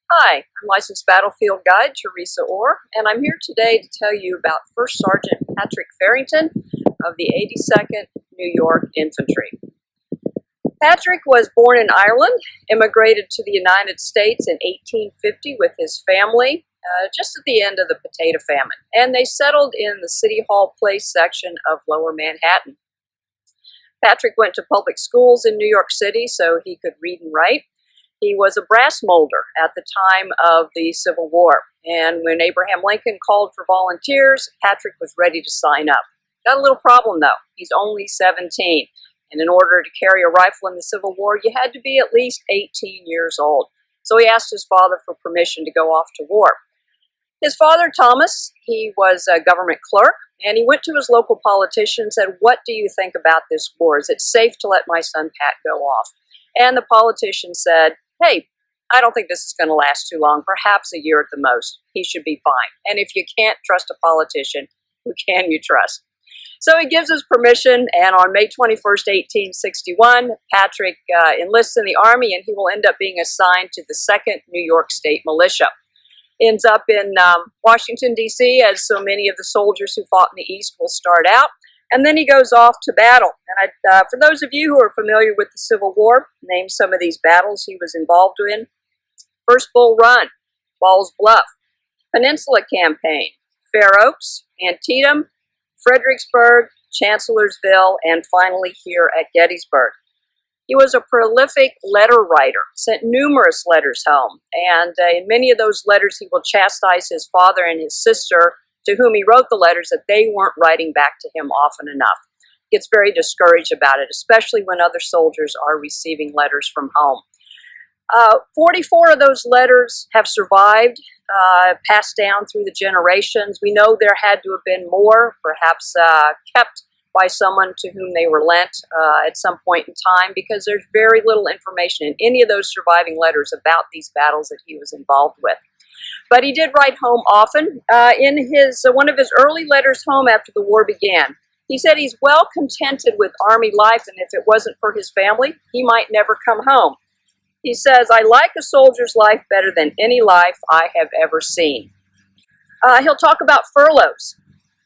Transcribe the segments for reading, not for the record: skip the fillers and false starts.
Hi, I'm Licensed Battlefield Guide Therese Orr, and I'm here today to tell you about First Sergeant Patrick Farrington of the 82nd New York Infantry. Patrick was born in Ireland, immigrated to the United States in 1850 with his family, just at the end of the potato famine, and they settled in the City Hall Place section of Lower Manhattan. Patrick went to public schools in New York City so he could read and write. He was a brass molder at the time of the Civil War, and when Abraham Lincoln called for volunteers, Patrick was ready to sign up. Got a little problem though. He's only 17, and in order to carry a rifle in the Civil War, you had to be at least 18 years old. So he asked his father for permission to go off to war. His father, Thomas, he was a government clerk, and he went to his local politician and said, "What do you think about this war? Is it safe to let my son Pat go off?" And the politician said, "Hey, I don't think this is going to last too long, perhaps a year at the most. He should be fine. And if you can't trust a politician, who can you trust?" So he gives us permission, and on May 21st, 1861, Patrick enlists in the Army, and he will end up being assigned to the 2nd New York State Militia. Ends up in Washington, D.C., as so many of the soldiers who fought in the East will start out. And then he goes off to battle. And for those of you who are familiar with the Civil War, name some of these battles he was involved in. First Bull Run, Ball's Bluff, Peninsula Campaign, Fair Oaks, Antietam, Fredericksburg, Chancellorsville, and finally here at Gettysburg. He was a prolific letter writer, sent numerous letters home, and in many of those letters he will chastise his father and his sister, to whom he wrote the letters, that they weren't writing back to him often enough. He gets very discouraged about it, especially when other soldiers are receiving letters from home. 44 of those letters have survived, passed down through the generations. We know there had to have been more, perhaps kept by someone to whom they were lent at some point in time, because there's very little information in any of those surviving letters about these battles that he was involved with. But he did write home often. In one of his early letters home after the war began, he said he's well contented with Army life, and if it wasn't for his family, he might never come home. He says, "I like a soldier's life better than any life I have ever seen." He'll talk about furloughs.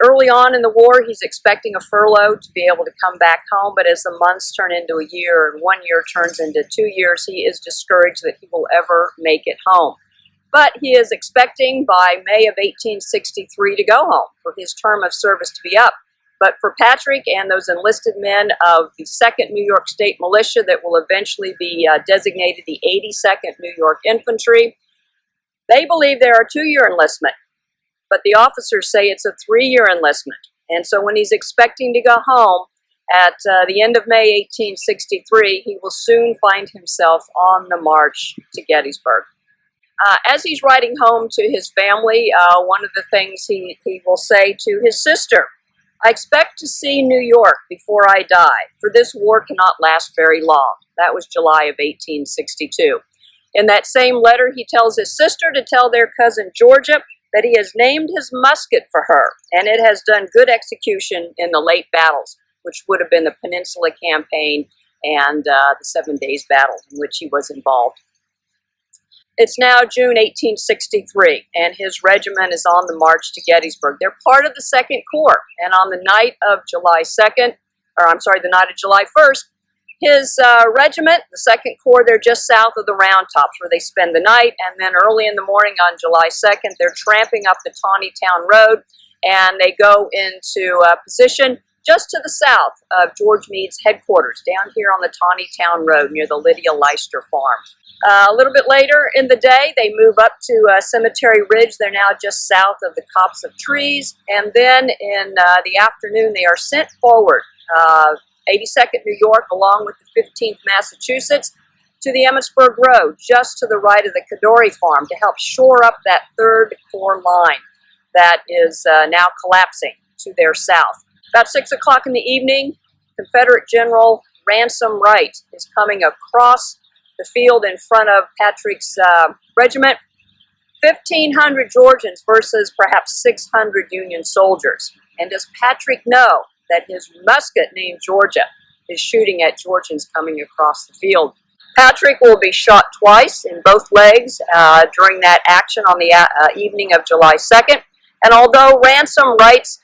Early on in the war, he's expecting a furlough to be able to come back home, but as the months turn into a year and 1 year turns into 2 years, he is discouraged that he will ever make it home. But he is expecting by May of 1863 to go home, for his term of service to be up. But for Patrick and those enlisted men of the 2nd New York State Militia that will eventually be designated the 82nd New York Infantry, they believe they're a 2-year enlistment. But the officers say it's a 3-year enlistment. And so when he's expecting to go home at the end of May 1863, he will soon find himself on the march to Gettysburg. As he's writing home to his family, one of the things he will say to his sister, "I expect to see New York before I die, for this war cannot last very long." That was July of 1862. In that same letter, he tells his sister to tell their cousin Georgia that he has named his musket for her, and it has done good execution in the late battles, which would have been the Peninsula Campaign and the 7 Days Battle in which he was involved. It's now June 1863, and his regiment is on the march to Gettysburg. They're part of the 2nd Corps, and on the night of July 1st, his regiment, the 2nd Corps, they're just south of the Round Tops where they spend the night, and then early in the morning on July 2nd, they're tramping up the Taneytown Road, and they go into position just to the south of George Meade's headquarters, down here on the Taneytown Road near the Lydia Leicester farm. A little bit later in the day, they move up to Cemetery Ridge. They're now just south of the copse of trees, and then in the afternoon, they are sent forward, 82nd New York, along with the 15th Massachusetts, to the Emmitsburg Road, just to the right of the Cadore farm, to help shore up that 3rd Corps line that is now collapsing to their south. About 6 o'clock in the evening, Confederate General Ransom Wright is coming across the field in front of Patrick's regiment. 1,500 Georgians versus perhaps 600 Union soldiers. And does Patrick know that his musket named Georgia is shooting at Georgians coming across the field? Patrick will be shot twice in both legs during that action on the evening of July 2nd. And although Ransom Wright's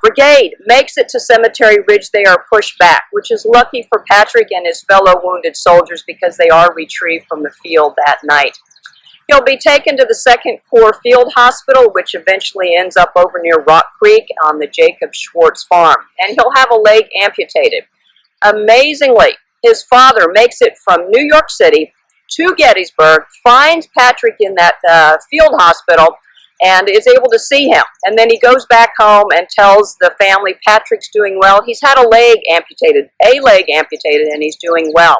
brigade makes it to Cemetery Ridge, they are pushed back, which is lucky for Patrick and his fellow wounded soldiers because they are retrieved from the field that night. He'll be taken to the 2nd Corps Field Hospital, which eventually ends up over near Rock Creek on the Jacob Schwartz farm, and he'll have a leg amputated. Amazingly, his father makes it from New York City to Gettysburg, finds Patrick in that field hospital, and is able to see him. And then he goes back home and tells the family Patrick's doing well. He's had a leg amputated, and he's doing well.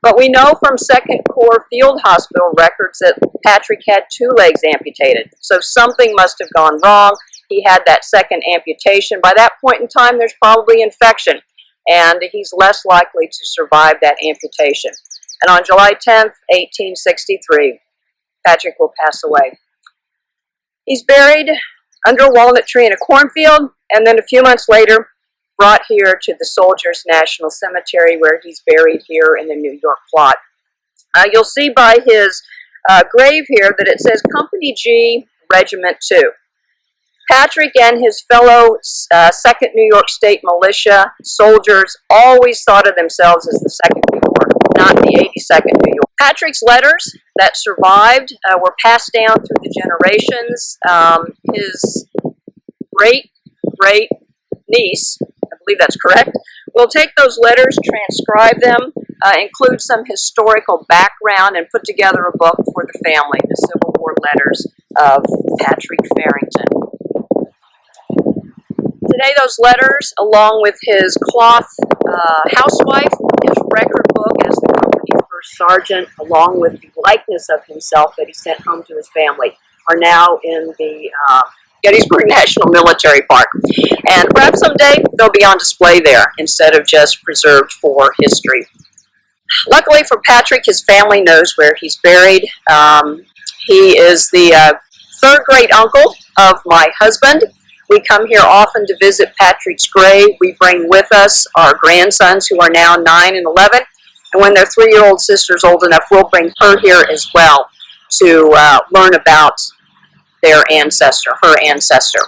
But we know from 2nd Corps Field Hospital records that Patrick had 2 legs amputated. So something must have gone wrong. He had that second amputation. By that point in time, there's probably infection, and he's less likely to survive that amputation. And on July 10th, 1863, Patrick will pass away. He's buried under a walnut tree in a cornfield, and then a few months later, brought here to the Soldiers National Cemetery, where he's buried here in the New York plot. You'll see by his grave here that it says Company G, Regiment 2. Patrick and his fellow 2nd New York State Militia soldiers always thought of themselves as the 2nd New York, not the 82nd New York. Patrick's letters that survived were passed down through the generations. His great niece, I believe that's correct, will take those letters, transcribe them, include some historical background, and put together a book for the family, the Civil War letters of Patrick Farrington. Today those letters, along with his cloth housewife, his record book as the company first sergeant, along with the likeness of himself that he sent home to his family, are now in the Gettysburg National Military Park. And perhaps someday they'll be on display there instead of just preserved for history. Luckily for Patrick, his family knows where he's buried. He is the 3rd great uncle of my husband. We come here often to visit Patrick's grave. We bring with us our grandsons, who are now 9 and 11. And when their 3-year-old sister's old enough, we'll bring her here as well to learn about their ancestor, her ancestor.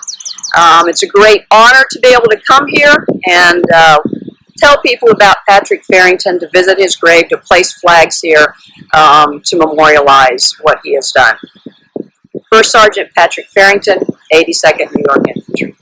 It's a great honor to be able to come here and tell people about Patrick Farrington, to visit his grave, to place flags here to memorialize what he has done. First Sergeant Patrick Farrington, 82nd New York Infantry.